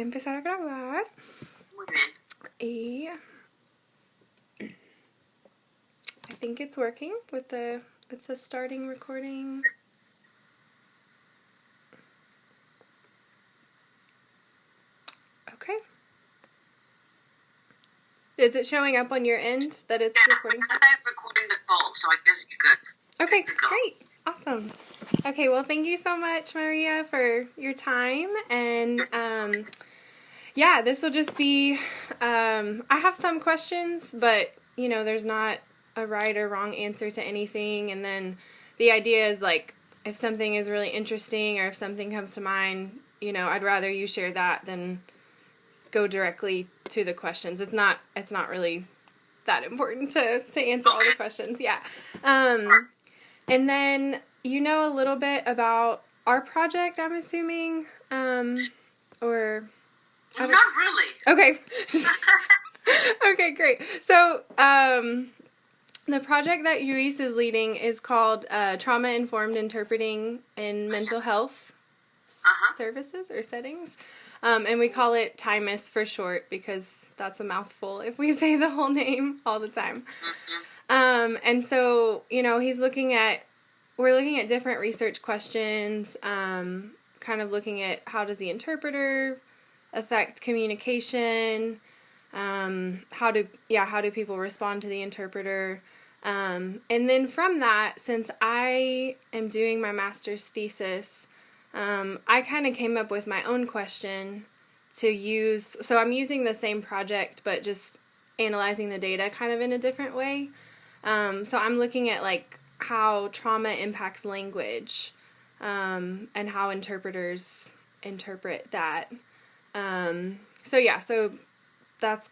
empezar a grabar. Muy bien. I think it's working with it says starting recording. Okay. Is it showing up on your end that it's recording? Yeah, I'm recording the call, so I guess you're good. Okay, great. Awesome. Okay, well, thank you so much, Maria, for your time. And, this will just be, I have some questions, but, there's not a right or wrong answer to anything. And then the idea is, like, if something is really interesting or if something comes to mind, I'd rather you share that than go directly to the questions. It's not really that important to answer all the questions. Yeah. And then a little bit about our project, I'm assuming, or not really. Okay. Okay, great. So, the project that Luis is leading is called Trauma-Informed Interpreting in Mental Health Services or Settings. And we call it TIMUS for short because that's a mouthful if we say the whole name all the time. And so, we're looking at different research questions, kind of looking at how does the interpreter affect communication, how do people respond to the interpreter, and then from that, since I am doing my master's thesis, I kind of came up with my own question to use. So I'm using the same project, but just analyzing the data kind of in a different way. So I'm looking at how trauma impacts language, and how interpreters interpret that. So that's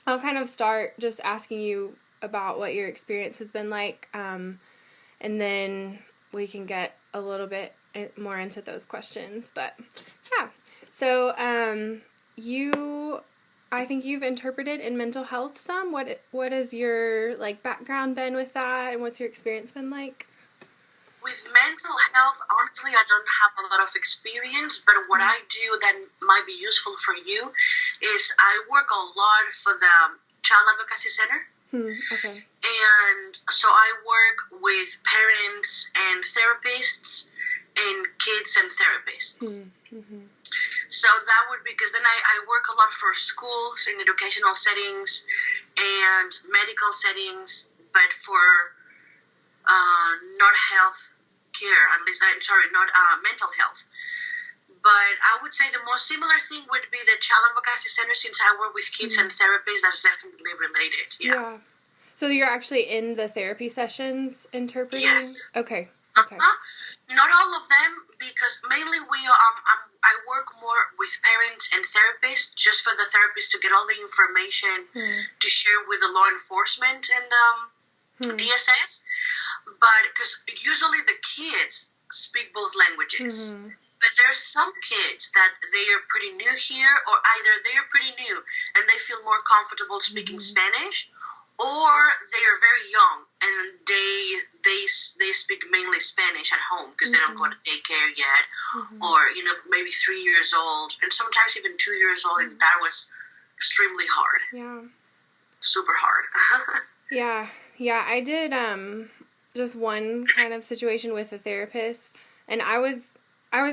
I'll kind of start just asking you about what your experience has been like, and then we can get a little bit more into those questions. But yeah, so I think you've interpreted in mental health some. What has your background been with that, and what's your experience been like? With mental health, honestly, I don't have a lot of experience, but what I do that might be useful for you is I work a lot for the Child Advocacy Center. Okay. And so I work with parents and therapists and kids and therapists. Mm-hmm. So that would be, because then I work a lot for schools in educational settings and medical settings, but for not health care, at least, not mental health. But I would say the most similar thing would be the Child Advocacy Center, since I work with kids and therapists, that's definitely related. Yeah. So you're actually in the therapy sessions interpreting? Yes. Okay. Not all of them, because mainly I work more with parents and therapists, just for the therapists to get all the information to share with the law enforcement and DSS. But because usually the kids speak both languages. But there's some kids that they are pretty new here, or either they are pretty new and they feel more comfortable speaking Spanish, or they are very young and they speak mainly Spanish at home because they don't go to daycare yet, or maybe 3 years old, and sometimes even 2 years old, and that was extremely hard. Yeah. Super hard. Yeah. I did just one kind of situation with a therapist, and I was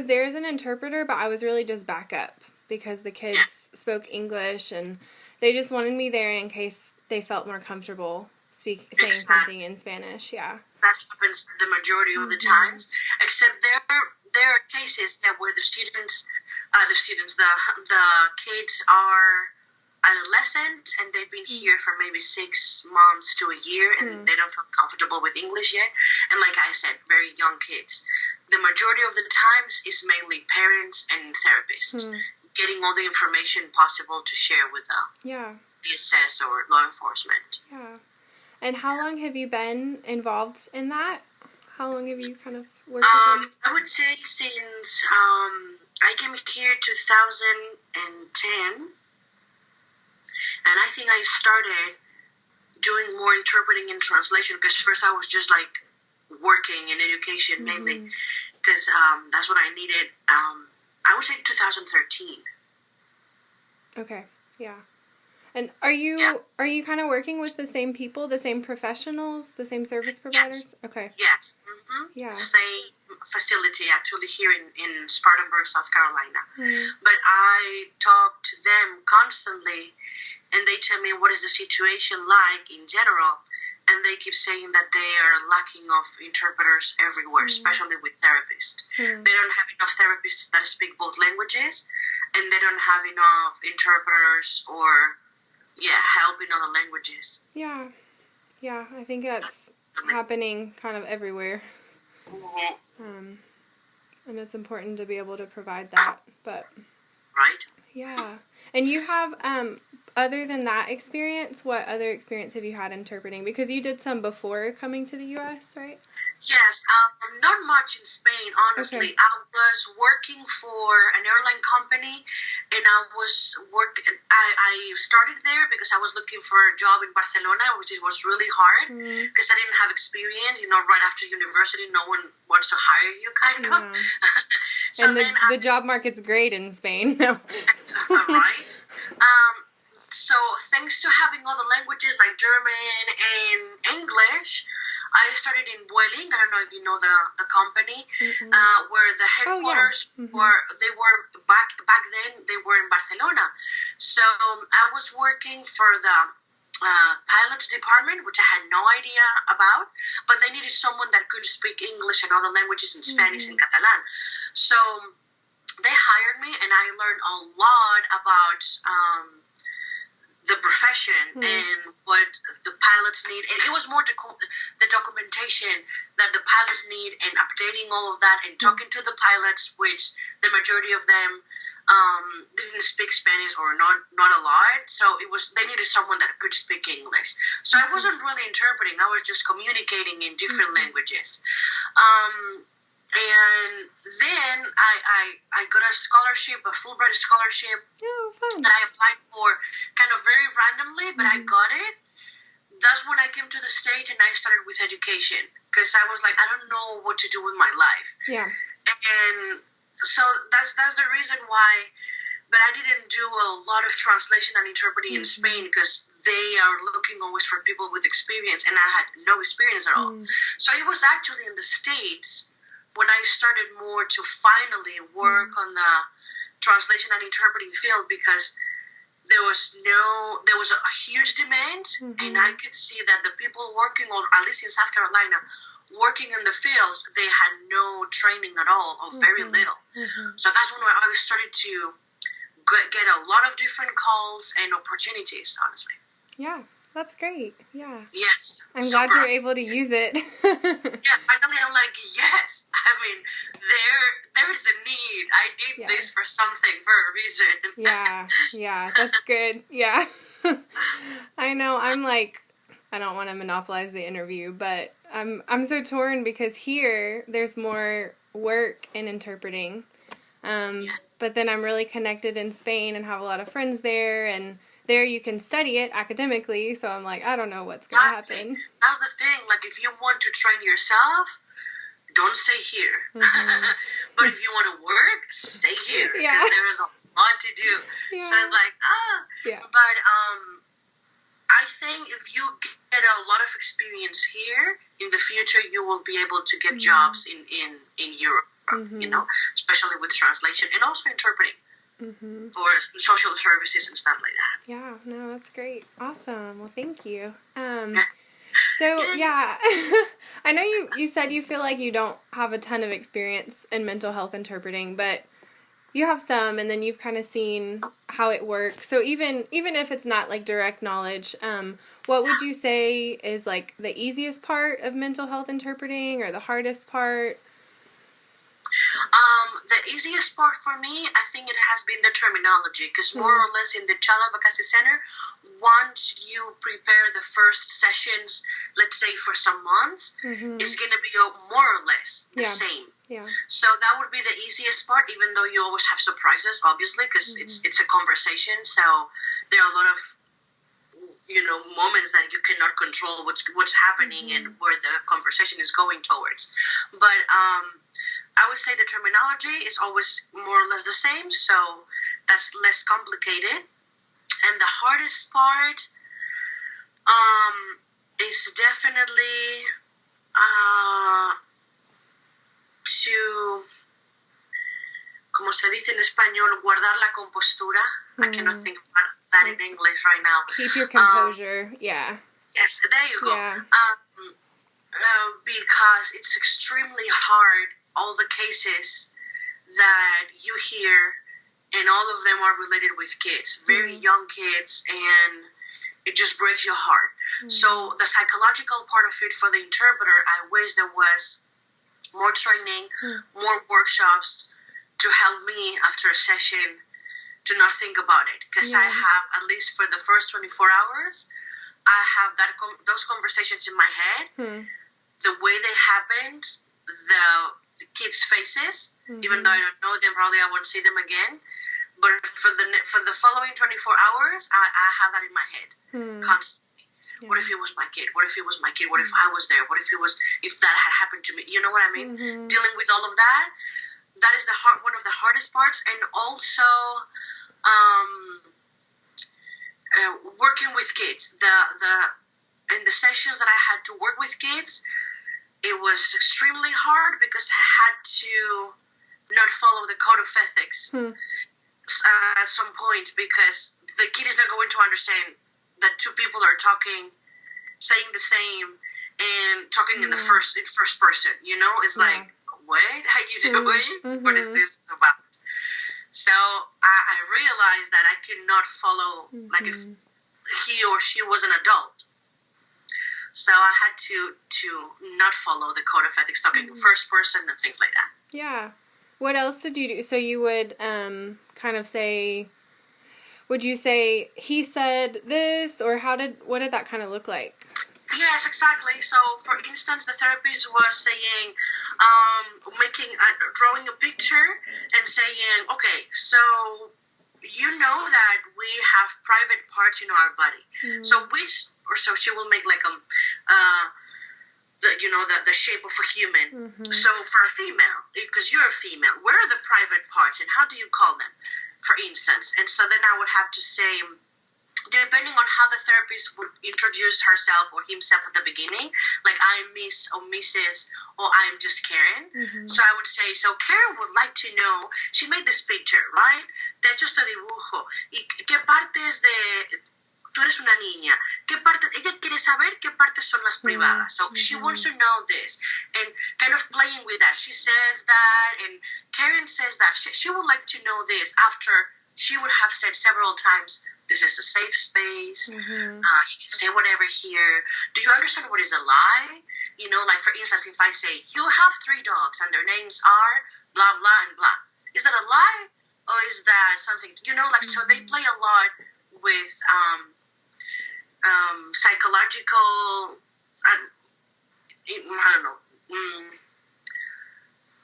there as an interpreter, but I was really just backup because the kids spoke English, and they just wanted me there in case they felt more comfortable saying something in Spanish. Yeah, that happens the majority of the times. Except there are cases where the kids are adolescent and they've been here for maybe 6 months to a year, and they don't feel comfortable with English yet. And like I said, very young kids. The majority of the times is mainly parents and therapists getting all the information possible to share with the DSS or law enforcement. Yeah. And how long have you been involved in that? How long have you kind of worked with them? I would say since I came here 2010. And I think I started doing more interpreting and translation because first I was just working in education mainly because that's what I needed I would say 2013. Okay. Yeah. And are you kind of working with the same people, the same professionals, the same service providers? Yes. Okay. Yes. Yeah. Same facility actually here in Spartanburg, South Carolina. Mm. But I talk to them constantly, and they tell me what is the situation like in general. And they keep saying that they are lacking of interpreters everywhere, especially with therapists. They don't have enough therapists that speak both languages, and they don't have enough interpreters or help in other languages. Yeah. Yeah, I think that's happening kind of everywhere. Mm-hmm. And it's important to be able to provide that. But right? Yeah. And you have, other than that experience, what other experience have you had interpreting? Because you did some before coming to the U.S., right? Yes, not much in Spain, honestly. Okay. I was working for an airline company, and I started there because I was looking for a job in Barcelona, which was really hard because I didn't have experience. Right after university, no one wants to hire you, kind of. So and the job market's great in Spain. No. Right. So thanks to having other languages like German and English, I started in Vueling. I don't know if you know the company, where the headquarters they were back then. They were in Barcelona. So I was working for the pilots department, which I had no idea about, but they needed someone that could speak English and other languages in Spanish and Catalan. So they hired me, and I learned a lot about the profession and what the pilots need. And it was more the documentation that the pilots need and updating all of that and talking to the pilots, which the majority of them didn't speak Spanish or not a lot. So they needed someone that could speak English. So I wasn't really interpreting. I was just communicating in different languages. And then I got a scholarship, a Fulbright scholarship that I applied for kind of very randomly, but I got it. That's when I came to the States and I started with education because I was like, I don't know what to do with my life. Yeah. And so that's the reason why, but I didn't do a lot of translation and interpreting in Spain because they are looking always for people with experience and I had no experience at all. So it was actually in the States when I started more to finally work on the translation and interpreting field because there was a huge demand and I could see that the people working, or at least in South Carolina, working in the field, they had no training at all or very little. So that's when I started to get a lot of different calls and opportunities, honestly. Yeah. That's great. Yeah. Yes. I'm glad you're able to use it. Finally I'm like, yes. I mean, there is a need. I did this for something, for a reason. Yeah, that's good. Yeah. I know. I'm like, I don't want to monopolize the interview, but I'm so torn because here there's more work in interpreting. But then I'm really connected in Spain and have a lot of friends there, and there you can study it academically, so I'm like, I don't know what's going to happen. That's the thing. Like, if you want to train yourself, don't stay here. But if you want to work, stay here. Because there is a lot to do. So it's like, But I think if you get a lot of experience here, in the future you will be able to get jobs in Europe, especially with translation and also interpreting. For social services and stuff like that. Yeah, no, that's great. Awesome. Well, thank you. So, I know you said you feel like you don't have a ton of experience in mental health interpreting, but you have some, and then you've kind of seen how it works. So even if it's not like direct knowledge, what would you say is like the easiest part of mental health interpreting or the hardest part? The easiest part for me, I think it has been the terminology, because more or less in the Child Advocacy Center, once you prepare the first sessions, let's say for some months, it's going to be more or less the same. Yeah. So that would be the easiest part, even though you always have surprises, obviously, because it's a conversation. So there are a lot of moments that you cannot control what's happening and where the conversation is going towards. But I would say the terminology is always more or less the same, so that's less complicated. And the hardest part is definitely to, como se dice en español, guardar la compostura. I cannot think about that in English right now. Keep your composure. Yeah. Yes, there you go. Yeah. Because it's extremely hard, all the cases that you hear, and all of them are related with kids, very young kids, and it just breaks your heart. So the psychological part of it for the interpreter, I wish there was more training, more workshops to help me after a session to not think about it. Because I have, at least for the first 24 hours, I have those conversations in my head, the way they happened, the kids' faces, even though I don't know them, probably I won't see them again. But for the following 24 hours, I have that in my head constantly. Yeah. What if it was my kid? What if it was my kid? What if I was there? What if if that had happened to me? You know what I mean? Dealing with all of that, that is one of the hardest parts. And also, working with kids. In the sessions that I had to work with kids, it was extremely hard because I had to not follow the code of ethics at some point, because the kid is not going to understand that two people are talking, saying the same, and talking in first person. You know, it's like, what? How you doing? What is this about? So I realized that I could not follow, like if he or she was an adult. So I had to not follow the code of ethics, talking in first person and things like that. Yeah. What else did you do? So you would kind of say, would you say he said this, or what did that kind of look like? Yes, exactly. So, for instance, the therapist was saying, drawing a picture and saying, okay, so you know that we have private parts in our body. So she will make like the shape of a human. So for a female, because you're a female, where are the private parts and how do you call them, for instance? And so then I would have to say, depending on how the therapist would introduce herself or himself at the beginning, like I'm Miss or Mrs. or I'm just Karen. So I would say, so Karen would like to know, she made this picture, right? De hecho este dibujo. ¿Y qué partes de... Tú eres una niña. Ella quiere saber qué partes son las privadas. So she wants to know this. And kind of playing with that. She says that, and Karen says that. She would like to know this after she would have said several times, this is a safe space. You can say whatever here. Do you understand what is a lie? You know, like for instance, if I say, you have 3 dogs and their names are blah, blah, and blah. Is that a lie? Or is that something, you know, like, so they play a lot with psychological, I don't know,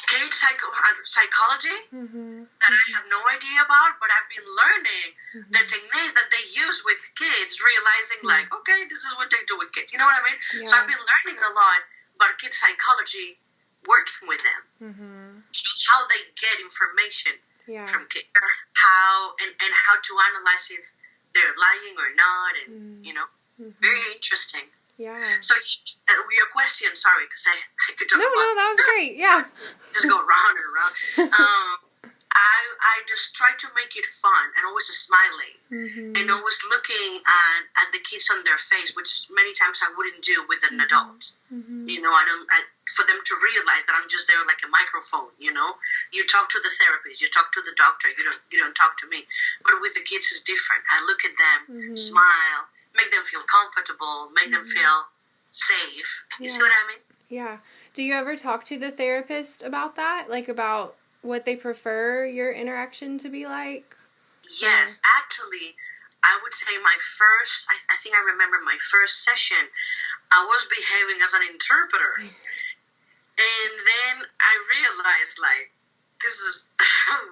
kid psychology that I have no idea about, but I've been learning the techniques that they use with kids, realizing like, okay, this is what they do with kids. You know what I mean? Yeah. So I've been learning a lot about kid psychology, working with them, how they get information from kids, how and how to analyze if they're lying or not, and you know, very interesting. Yeah. So your question, sorry, because I could talk about. No, that was great. Yeah. Just go round and round. I just try to make it fun and always smiling and always looking at the kids on their face, which many times I wouldn't do with an adult. You know, for them to realize that I'm just there like a microphone. You know, you talk to the therapist, you talk to the doctor, you don't talk to me. But with the kids, it's different. I look at them, smile, make them feel comfortable, make them feel safe. You see what I mean? Yeah. Do you ever talk to the therapist about that? Like about what they prefer your interaction to be like? Yes, actually, I would say I think I remember my first session, I was behaving as an interpreter. And then I realized, like, this is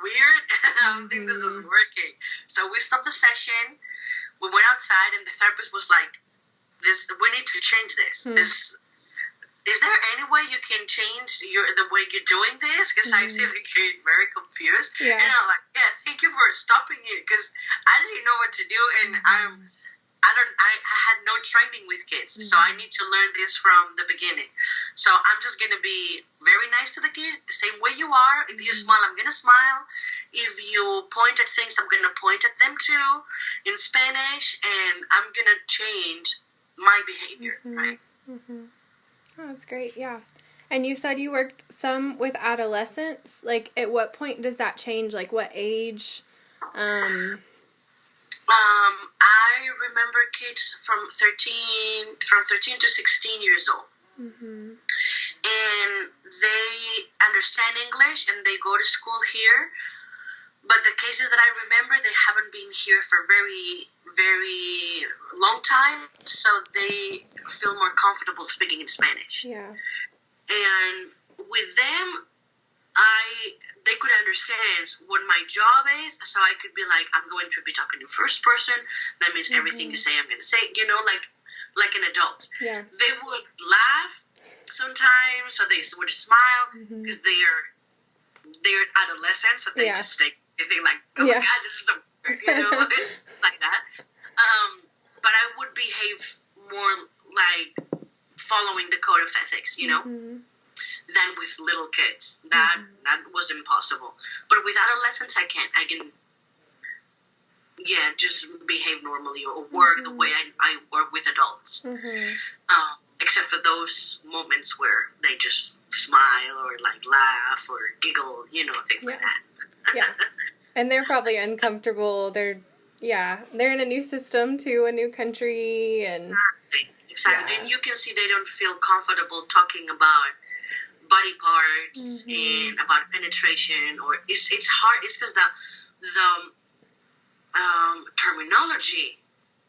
weird. I don't think this is working. So we stopped the session. We went outside, and the therapist was like, we need to change this. is there any way you can change the way you're doing this? Because I seem to get very confused. Yeah. And I'm like, yeah, thank you for stopping it, because I didn't know what to do, and I had no training with kids, so I need to learn this from the beginning. So I'm just gonna be very nice to the kid, the same way you are. If you smile, I'm gonna smile. If you point at things, I'm gonna point at them too in Spanish, and I'm gonna change my behavior, right? Oh, that's great. Yeah. And you said you worked some with adolescents. Like, at what point does that change? Like, what age? I remember kids from 13 to 16 years old. And they understand English and they go to school here. But the cases that I remember, they haven't been here for very, very long time, so they feel more comfortable speaking in Spanish. Yeah. And with them, they could understand what my job is, so I could be like, I'm going to be talking in first person. That means everything you say, I'm going to say, like an adult. Yeah. They would laugh sometimes, so they would smile, because they're adolescents, so they just think like, oh my God, this is so weird, like that. But I would behave more like following the code of ethics, than with little kids. That was impossible. But with adolescents, I can just behave normally or work the way I work with adults. Except for those moments where they just smile or like laugh or giggle, things like that. Yeah. And they're probably uncomfortable. They're in a new system too, a new country, and exactly. And you can see they don't feel comfortable talking about body parts and about penetration, or it's hard. It's because the terminology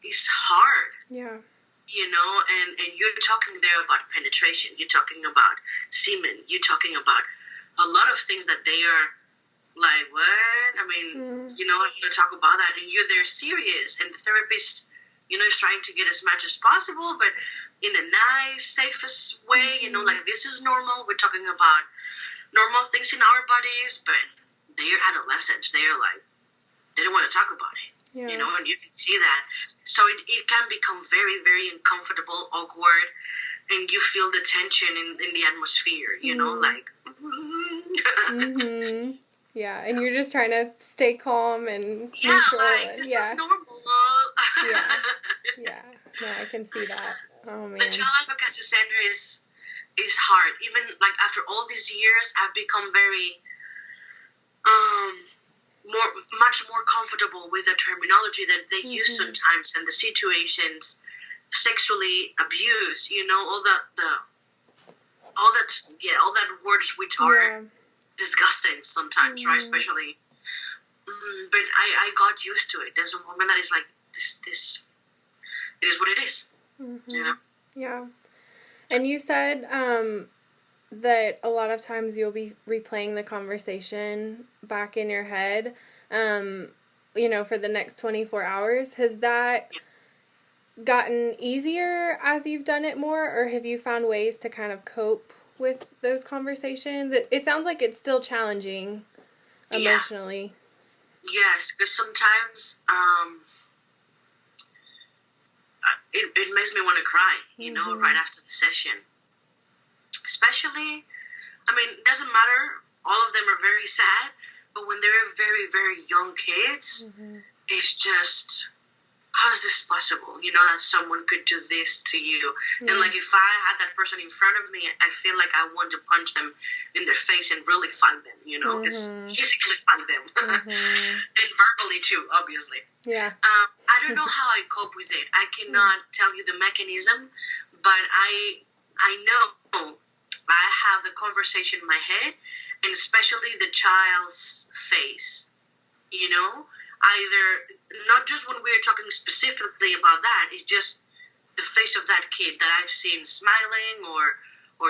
is hard. Yeah. And you're talking there about penetration. You're talking about semen. You're talking about a lot of things that they are like, what? I mean, you talk about that, and they're serious, and the therapist, is trying to get as much as possible, but in a nice, safest way, like, this is normal. We're talking about normal things in our bodies, but they're adolescents. They're like, they don't want to talk about it. And you can see that. So it can become very, very uncomfortable, awkward, and you feel the tension in the atmosphere, like... Yeah, and you're just trying to stay calm and neutral. Like, this is normal. Yeah, no, I can see that. Oh, man. The Child Advocacy Center is hard. Even, like, after all these years, I've become very... much more comfortable with the terminology that they use sometimes, and the situations, sexually abuse, all that words which are disgusting sometimes, right? Especially, but I got used to it. There's a moment that is like, this it is what it is, Yeah. And you said that a lot of times you'll be replaying the conversation back in your head, for the next 24 hours. Has that gotten easier as you've done it more, or have you found ways to kind of cope with those conversations? It sounds like it's still challenging emotionally. Yes, because sometimes it makes me want to cry, right after the session. Especially, it doesn't matter, all of them are very sad, but when they're very, very young kids, it's just, how is this possible? That someone could do this to you. And like, if I had that person in front of me, I feel like I want to punch them in their face and really fight them, physically fight them. And verbally too, obviously. Yeah. I don't know how I cope with it. I cannot tell you the mechanism, but I know I have the conversation in my head, and especially the child's face, either, not just when we're talking specifically about that, it's just the face of that kid that I've seen smiling or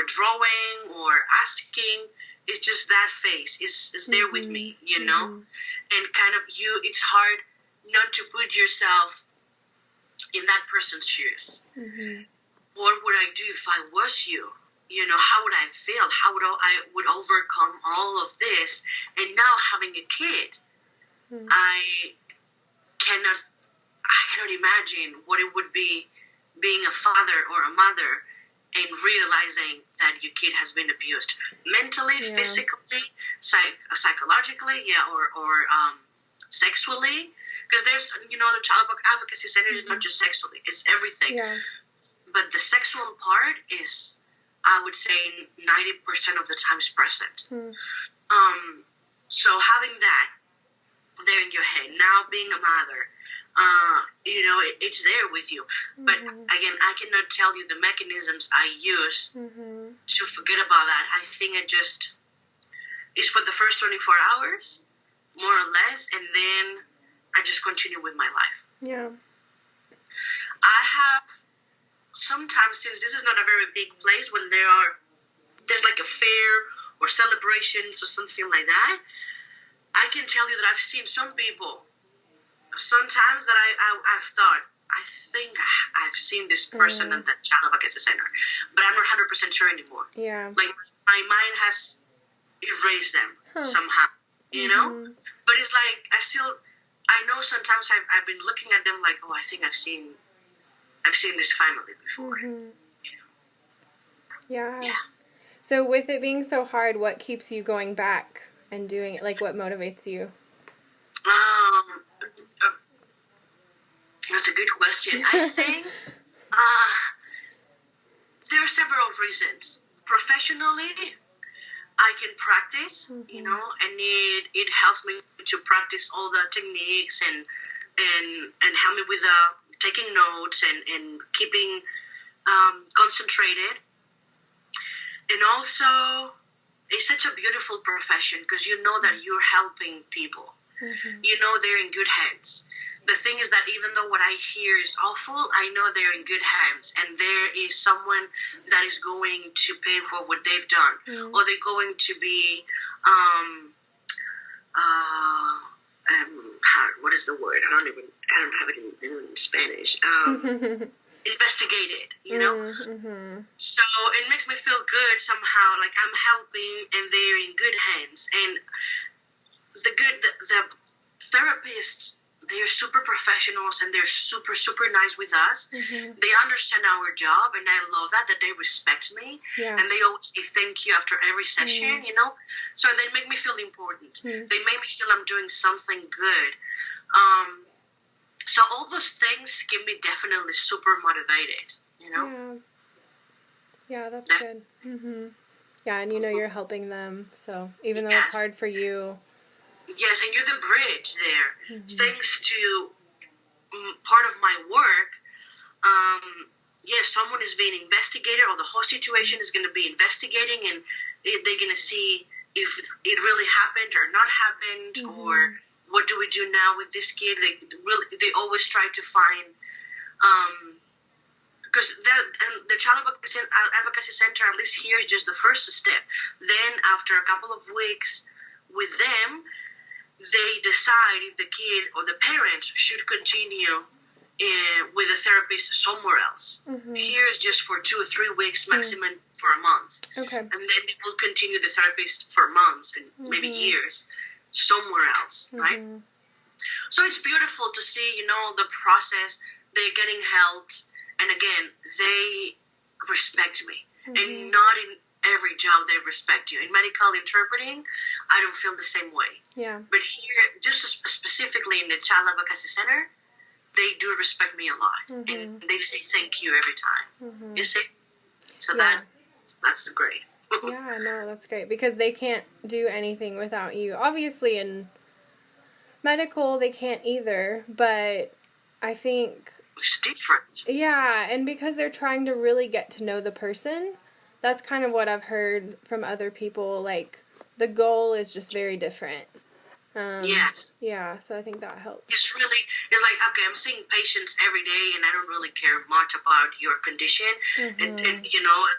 drawing or asking. It's just that face is there with me, and kind of it's hard not to put yourself in that person's shoes. What would I do if I was you? how would I feel? How would I would overcome all of this? And now having a kid, I cannot imagine what it would be being a father or a mother and realizing that your kid has been abused mentally, physically, psychologically, or sexually. Because there's, the Child Advocacy Center is not just sexually, it's everything. Yeah. But the sexual part is, I would say, 90% of the times present. So having that there in your head, now being a mother, it's there with you. But again, I cannot tell you the mechanisms I use to forget about that. I think it's for the first 24 hours, more or less, and then I just continue with my life. Yeah. I have sometimes, since this is not a very big place, when there's like a fair or celebrations or something like that, I can tell you that I've seen some people sometimes that I've thought, I think I've seen this person at the Child Advocacy Center, but I'm not 100% sure anymore. Yeah. Like, my mind has erased them somehow, But it's like, I know sometimes I've been looking at them like, oh, I think I've seen this family before. Yeah. So with it being so hard, what keeps you going back and doing it? Like, what motivates you? That's a good question. I think there are several reasons. Professionally, I can practice, and it helps me to practice all the techniques and help me with taking notes and keeping concentrated. And also, it's such a beautiful profession because you know that you're helping people. They're in good hands. The thing is that even though what I hear is awful, I know they're in good hands, and there is someone that is going to pay for what they've done, or they're going to be, what is the word? I don't have it in Spanish. Investigated, So it makes me feel good somehow, like I'm helping, and they're in good hands. And the therapists, they're super professionals, and they're super, super nice with us. They understand our job, and I love that they respect me. And they always say thank you after every session, So they make me feel important. They make me feel I'm doing something good. So all those things keep me definitely super motivated, Yeah, that's good. Yeah, and you're helping them, so even though it's hard for you. Yes, and you're the bridge there. Thanks to part of my work, someone is being investigated, or the whole situation is going to be investigating, and they're going to see if it really happened or not happened, or what do we do now with this kid. They always try to find, because the Child Advocacy Center, at least here, is just the first step. Then after a couple of weeks with them, they decide if the kid or the parents should continue with a therapist somewhere else. Here is just for 2 or 3 weeks, maximum for a month. Okay. And then they will continue the therapist for months and maybe years somewhere else, right? So it's beautiful to see, the process. They're getting helped. And again, they respect me. And not in every job they respect you. In medical interpreting, I don't feel the same way. Yeah. But here, just specifically in the Child Advocacy Center, they do respect me a lot. And they say thank you every time. You see? So that's great. Yeah, no, that's great. Because they can't do anything without you. Obviously, in medical, they can't either. But I think... It's different. Yeah, and because they're trying to really get to know the person... That's kind of what I've heard from other people. Like, the goal is just very different. Yes. Yeah, so I think that helps. It's like, okay, I'm seeing patients every day, and I don't really care much about your condition. And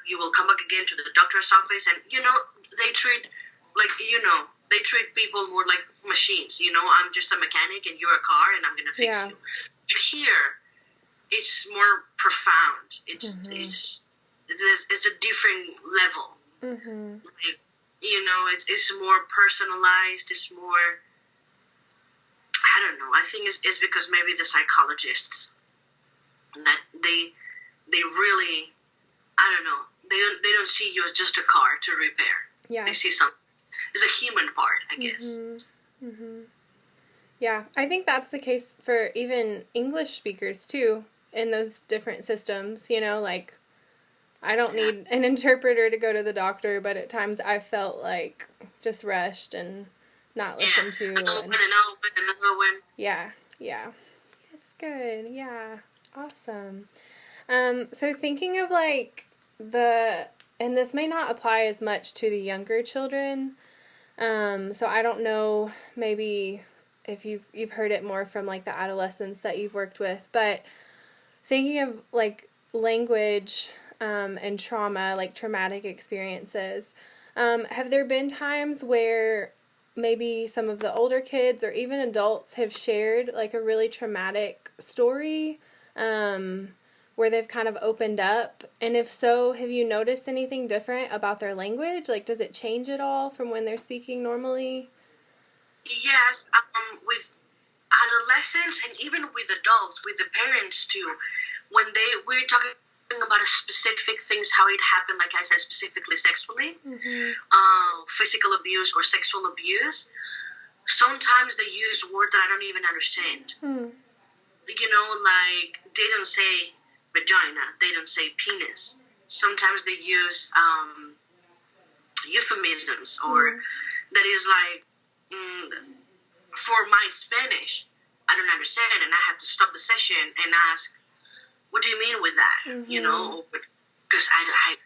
you will come back again to the doctor's office, and, they treat, they treat people more like machines. I'm just a mechanic, and you're a car, and I'm going to fix you. But here, it's more profound. It's it's a different level. Mm-hmm. Like, it's more personalized. It's more, I don't know. I think it's because maybe the psychologists that they really, I don't know. They don't see you as just a car to repair. Yeah. They see something. It's a human part, I guess. Mm-hmm. Mm-hmm. Yeah, I think that's the case for even English speakers too in those different systems. Like I don't need an interpreter to go to the doctor, but at times I felt like just rushed and not listened to. Another one. Yeah. That's good. Yeah. Awesome. So thinking of like and this may not apply as much to the younger children. So I don't know, maybe if you've heard it more from like the adolescents that you've worked with, but thinking of like language and trauma, like traumatic experiences, have there been times where maybe some of the older kids or even adults have shared like a really traumatic story where they've kind of opened up? And if so, have you noticed anything different about their language? Like, does it change at all from when they're speaking normally? Yes, with adolescents and even with adults, with the parents too, when we're talking about a specific things, how it happened, like I said, specifically sexually, physical abuse or sexual abuse, sometimes they use words that I don't even understand. Like they don't say vagina, they don't say penis. Sometimes they use euphemisms, or that is like, for my Spanish, I don't understand, and I have to stop the session and ask, what do you mean with that? Because I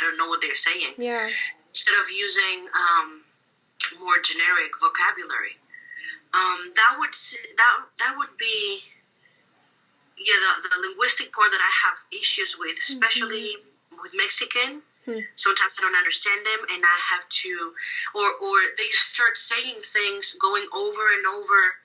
don't know what they're saying. Yeah. Instead of using more generic vocabulary, that would be the linguistic part that I have issues with, especially with Mexican. Sometimes I don't understand them, and I have to, or they start saying things, going over and over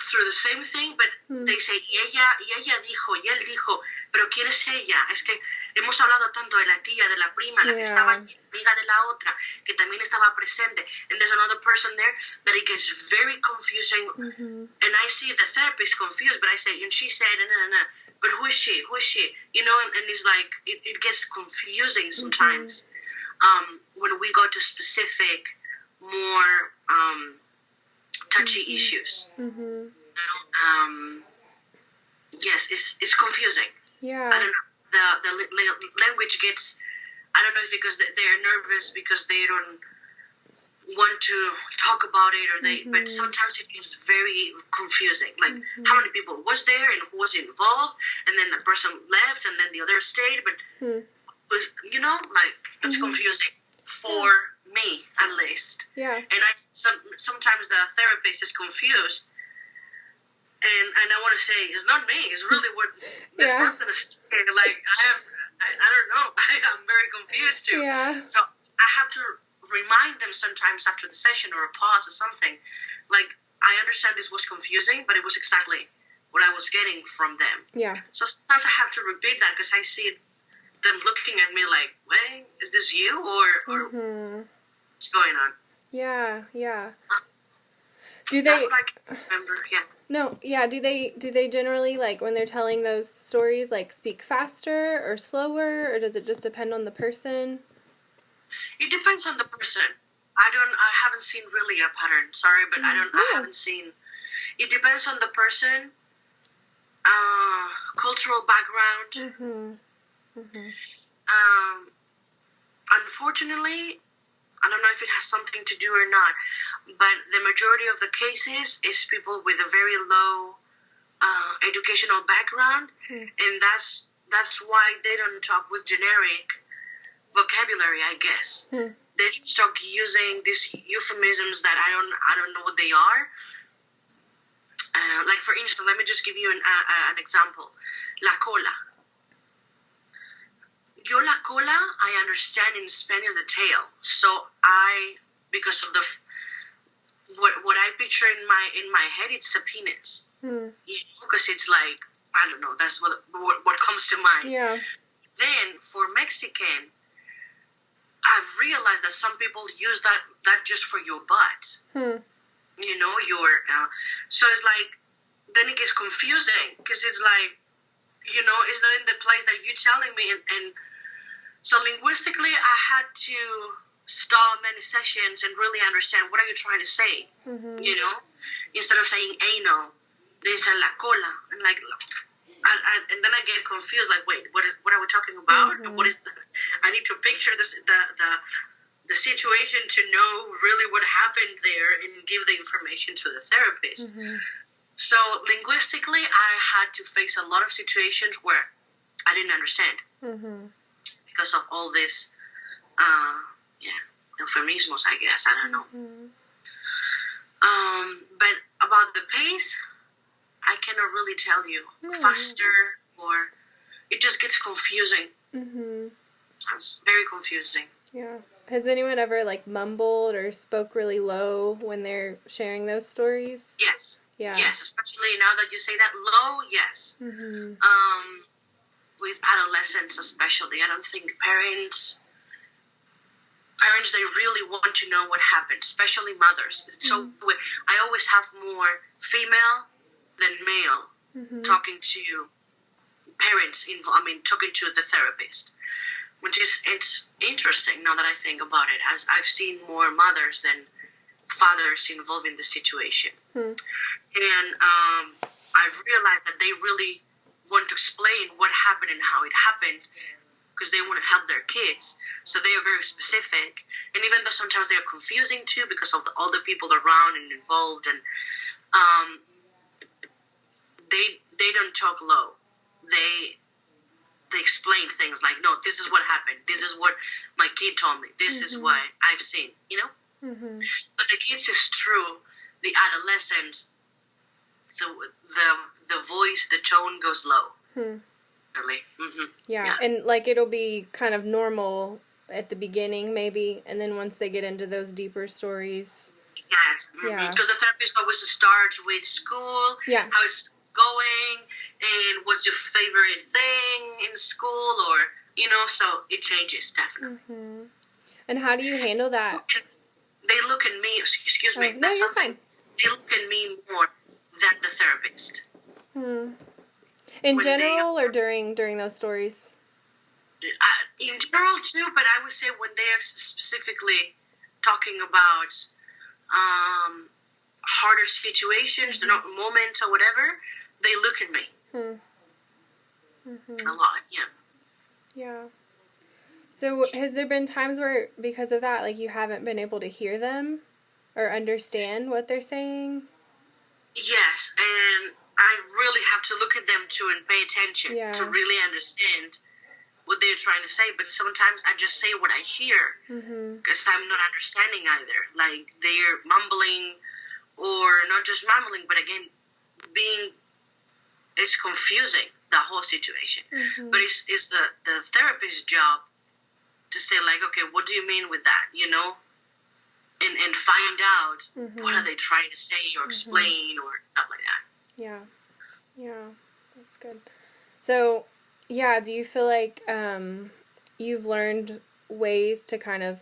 through the same thing, but they say, y ella dijo, y él dijo, pero ¿quién es ella? Es que hemos hablado tanto de la tía, de la prima, la que estaba amiga de la otra, que también estaba presente, and there's another person there, that it gets very confusing, and I see the therapist confused, but I say, and she said, no. But who is she? And it's like, it gets confusing sometimes when we go to specific, more touchy issues. Yes, it's confusing. Yeah. I don't know. The language gets, I don't know if because they're nervous because they don't want to talk about it, or but sometimes it is very confusing. Like how many people was there and who was involved, and then the person left and then the other stayed, but like it's confusing for me at least. Yeah. And sometimes the therapist is confused, and I want to say it's not me. It's really what this person is saying. Like I don't know. I'm very confused too. Yeah. So I have to remind them sometimes after the session, or a pause or something, like, I understand this was confusing, but it was exactly what I was getting from them. Yeah. So sometimes I have to repeat that because I see them looking at me like, wait, is this you, or what's going on? Yeah. Do they? That's what I can remember. Yeah. No. Yeah. Do they generally, like, when they're telling those stories, like, speak faster or slower, or does it just depend on the person? It depends on the person. I haven't seen really a pattern. Sorry, but I haven't seen. It depends on the person, cultural background. Unfortunately, I don't know if it has something to do or not, but the majority of the cases is people with a very low educational background, and that's why they don't talk with generic vocabulary, I guess. They just start using these euphemisms that I don't know what they are. Like, for instance, let me just give you an example. La cola. Yo la cola, I understand in Spanish the tail. So because of the what I picture in my head, it's a penis. Because it's like, I don't know, that's what comes to mind. Yeah. then for Mexican, I've realized that some people use that just for your butt. You know, so it's like, then it gets confusing because it's like, you know, it's not in the place that you're telling me. And so linguistically, I had to stop many sessions and really understand what are you trying to say, you know? Instead of saying anal, they say la cola. And like, and then I get confused, like, wait, what are we talking about? What is I need to picture this, the situation to know really what happened there and give the information to the therapist. So linguistically, I had to face a lot of situations where I didn't understand because of all this, euphemismos, I guess. I don't know. But about the pace, I cannot really tell you. Faster, or it just gets confusing. It's very confusing. Yeah. Has anyone ever, like, mumbled or spoke really low when they're sharing those stories? Yes. Yeah. Yes, especially now that you say that, low, yes. With adolescents especially, I don't think parents, they really want to know what happened, especially mothers. So I always have more female than male talking to parents, talking to the therapist, which is, it's interesting now that I think about it, as I've seen more mothers than fathers involved in the situation. And I've realized that they really want to explain what happened and how it happened because they want to help their kids. So they are very specific. And even though sometimes they are confusing too because of all the people around and involved, and they don't talk low. They explain things like, no, this is what happened. This is what my kid told me. This is what I've seen, you know? But the kids is true. The adolescents, the voice, the tone goes low. Really. Yeah, and like it'll be kind of normal at the beginning, maybe, and then once they get into those deeper stories. Yes. Because the therapist always starts with school. Yeah. How it's going, and what's your favorite thing in school, or, you know, so it changes definitely. And how do you handle that? They look at me, excuse me. No, you're fine. They look at me more than the therapist. In general, or during those stories? In general too, but I would say when they're specifically talking about harder situations, moments or whatever, they look at me. A lot, yeah. Yeah. So has there been times where, because of that, like, you haven't been able to hear them or understand what they're saying? Yes, and I really have to look at them too and pay attention to really understand what they're trying to say. But sometimes I just say what I hear because I'm not understanding either. Like, they're mumbling, or not just mumbling, but again, it's confusing, the whole situation. But it's the therapist's job to say, like, okay, what do you mean with that, you know? And find out what are they trying to say or explain or stuff like that. Yeah, that's good. So, yeah, do you feel like you've learned ways to kind of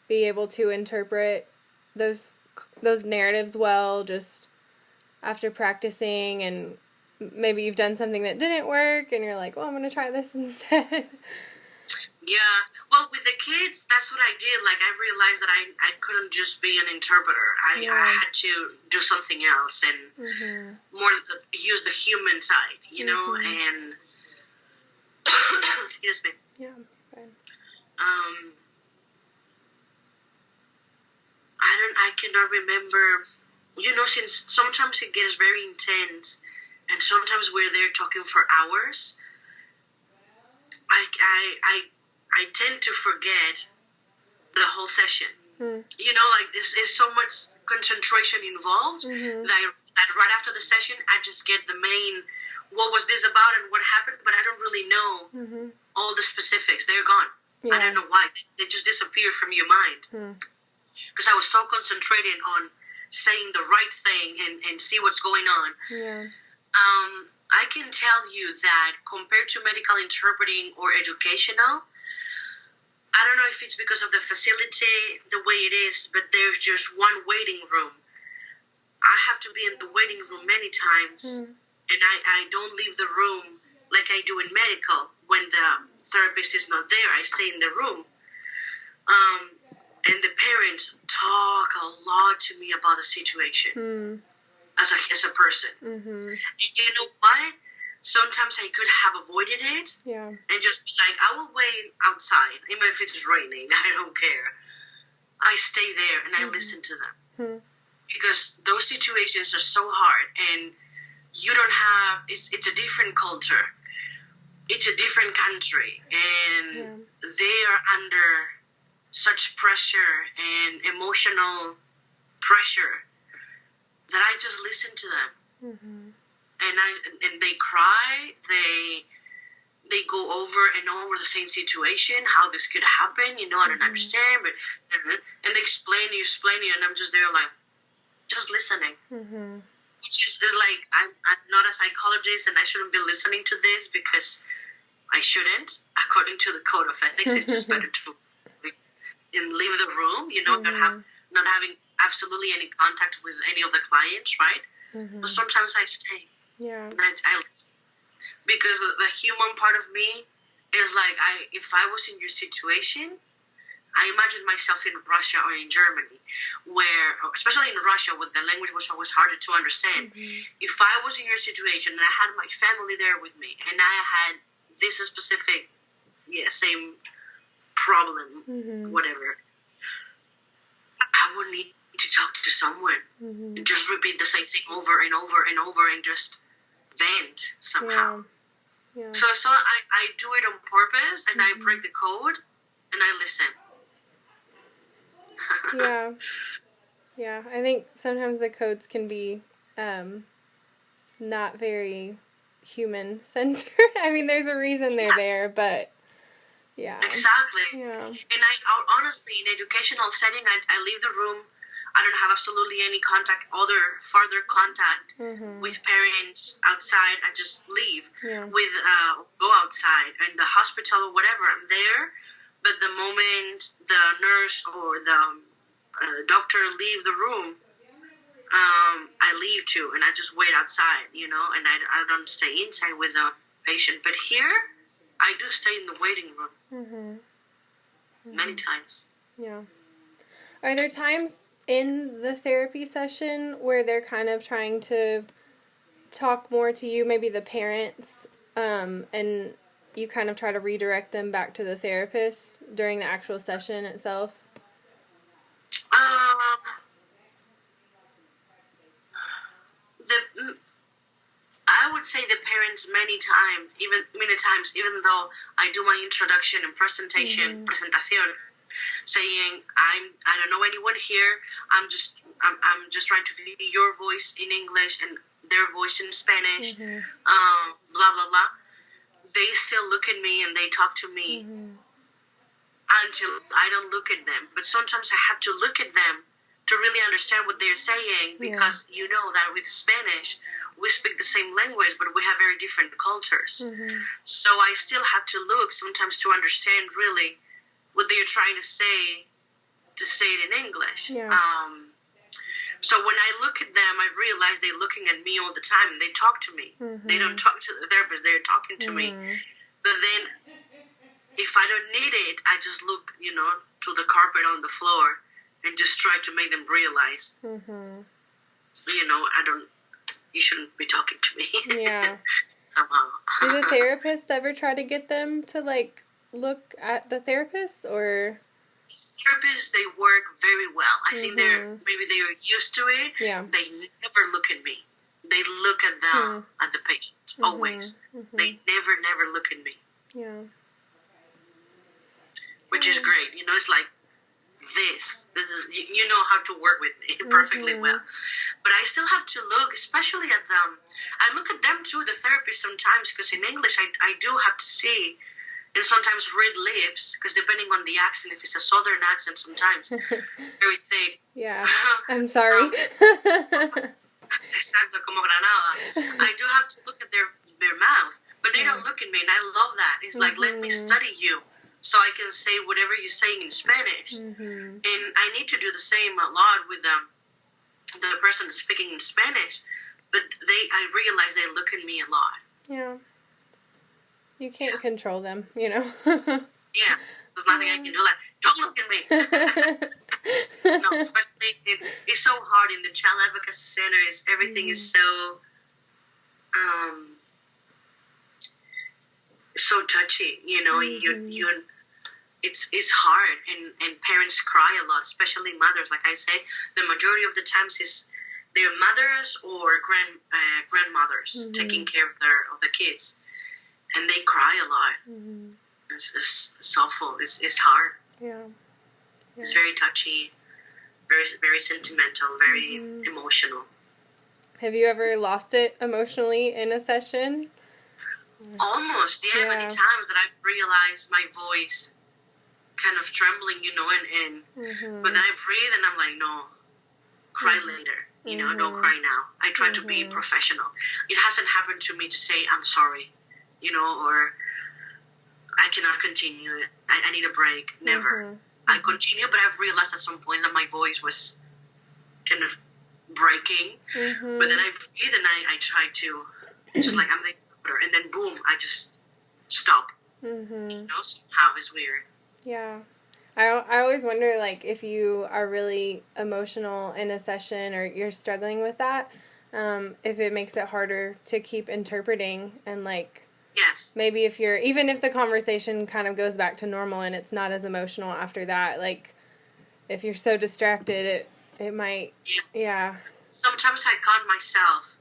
be able to interpret those narratives well, just after practicing, and maybe you've done something that didn't work and you're like, well, I'm going to try this instead? Yeah, well, with the kids, that's what I did. Like, I realized that I couldn't just be an interpreter. I had to do something else and more use the human side, you know, and excuse me. Yeah, fine. I cannot remember, you know, since sometimes it gets very intense and sometimes we're there talking for hours, I tend to forget the whole session. You know, like, this is so much concentration involved that right after the session, I just get the main, what was this about and what happened, but I don't really know all the specifics. They're gone. I don't know why. They just disappeared from your mind. Because I was so concentrated on saying the right thing and see what's going on. I can tell you that compared to medical interpreting or educational, I don't know if it's because of the facility, the way it is, but there's just one waiting room. I have to be in the waiting room many times, and I don't leave the room like I do in medical. When the therapist is not there, I stay in the room. And the parents talk a lot to me about the situation as a person. And you know what? Sometimes I could have avoided it and just be like, I will wait outside, even if it's raining. I don't care. I stay there and I listen to them. Because those situations are so hard, and you don't have, it's a different culture. It's a different country, and they are under such pressure and emotional pressure that I just listen to them. And they cry, they go over and over the same situation, how this could happen, I don't understand, but and they explain you, and I'm just there like, just listening. Which is like, I'm not a psychologist, and I shouldn't be listening to this because I shouldn't. According to the code of ethics, it's just better to leave the room, not having absolutely any contact with any of the clients, right? But sometimes I stay. And I listen. Because the human part of me is like, if I was in your situation, I imagine myself in Russia or in Germany, where, especially in Russia, with the language was always harder to understand. If I was in your situation and I had my family there with me, and I had this specific, same problem, whatever, I would need to talk to someone. Just repeat the same thing over and over and over and just vent somehow. So I do it on purpose, and I break the code, and I listen. I think sometimes the codes can be not very human-centered. I mean, there's a reason they're there, but exactly. And I honestly, in educational setting, I leave the room. I don't have absolutely any further contact with parents outside. I just leave go outside, and the hospital or whatever, I'm there. But the moment the nurse or the doctor leave the room, I leave too, and I just wait outside, and I don't stay inside with the patient. But here, I do stay in the waiting room many times. Are there times in the therapy session where they're kind of trying to talk more to you, maybe the parents, and you kind of try to redirect them back to the therapist during the actual session itself? I would say the parents many times, even though I do my introduction and presentación, saying I don't know anyone here. I'm just trying to be your voice in English and their voice in Spanish. Blah blah blah. They still look at me and they talk to me until I don't look at them. But sometimes I have to look at them to really understand what they're saying, because you know that with Spanish, we speak the same language, but we have very different cultures. So I still have to look sometimes to understand really what they're trying to say it in English. So when I look at them, I realize they're looking at me all the time, and they talk to me. They don't talk to the therapist, they're talking to me. But then, if I don't need it, I just look, to the carpet on the floor and just try to make them realize, you shouldn't be talking to me. Somehow. Do the therapists ever try to get them to, look at the therapist, or? Therapists, they work very well. I think maybe they are used to it. They never look at me. They look at the patient, always. They never look at me. Which is great. It's like this is, you know how to work with me perfectly well. But I still have to look, especially at them. I look at them too, the therapist, sometimes, because in English I do have to see, and sometimes read lips, because depending on the accent, if it's a southern accent, sometimes very thick. I'm sorry. Exacto, como granada. I do have to look at their mouth, but they don't look at me, and I love that. It's like, let me study you so I can say whatever you're saying in Spanish. And I need to do the same a lot with the person speaking in Spanish, but I realize they look at me a lot. Yeah. You can't control them, you know? Yeah. There's nothing I can do. Like, don't look at me. No, especially it's so hard in the child advocacy centers. Everything is so touchy. You know, it's hard, and parents cry a lot, especially mothers. Like I say, the majority of the times is their mothers or grandmothers taking care of the kids, and they cry a lot. It's awful. It's hard. Yeah. It's very touchy, very very sentimental, very emotional. Have you ever lost it emotionally in a session? Almost, yeah. Many times that I've realized my voice kind of trembling, you know, and but then I breathe and I'm like, no, cry later. You know, don't cry now. I try to be professional. It hasn't happened to me to say I'm sorry, you know, or I cannot continue it. I need a break. Never. I continue, but I've realized at some point that my voice was kind of breaking. But then I breathe and I try to, just like I'm the interpreter, and then boom, I just stop. You know, somehow it's weird. Yeah. I always wonder, like, if you are really emotional in a session or you're struggling with that, if it makes it harder to keep interpreting and, like, yes, maybe even if the conversation kind of goes back to normal and it's not as emotional after that, like, if you're so distracted, it might, yeah. Sometimes I caught myself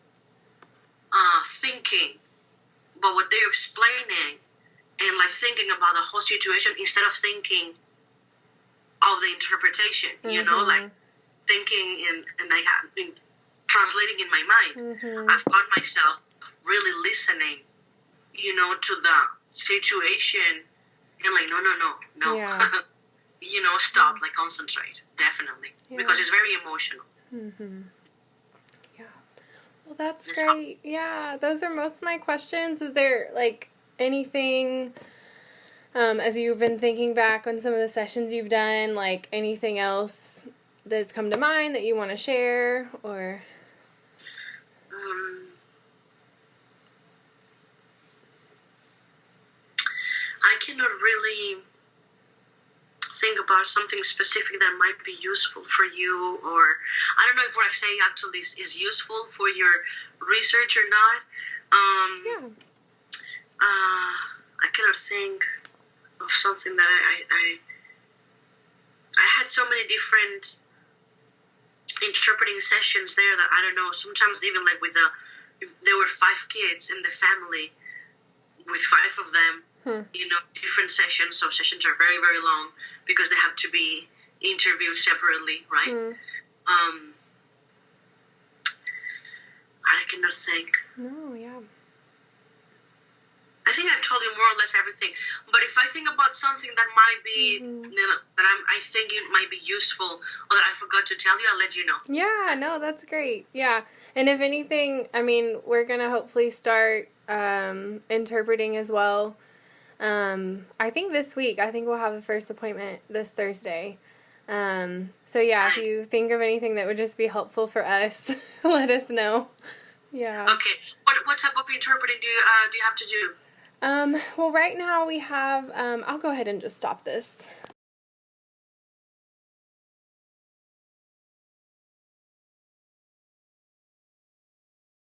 thinking about what they're explaining and, like, thinking about the whole situation instead of thinking of the interpretation, you know, like, thinking and I have been translating in my mind. I've caught myself really listening, you know, to the situation and like, no. Yeah. You know, stop, like, concentrate, definitely, because it's very emotional. Yeah. Well, that's great. Yeah, those are most of my questions. Is there, like, anything, as you've been thinking back on some of the sessions you've done, like, anything else that's come to mind that you want to share, or? I cannot really think about something specific that might be useful for you, or I don't know if what I say actually is useful for your research or not. I cannot think of something that I had so many different interpreting sessions there that I don't know. Sometimes even like if there were 5 kids in the family, with 5 of them. You know, different sessions. So sessions are very, very long because they have to be interviewed separately, right? I cannot think. No, yeah. I think I told you more or less everything. But if I think about something that might be, I think it might be useful, or that I forgot to tell you, I'll let you know. Yeah, no, that's great. Yeah. And if anything, I mean, we're going to hopefully start interpreting as well. I think this week. I think we'll have the first appointment this Thursday. So yeah, if you think of anything that would just be helpful for us, let us know. Yeah. Okay. What type of interpreting do you have to do? Well, right now we have. I'll go ahead and just stop this.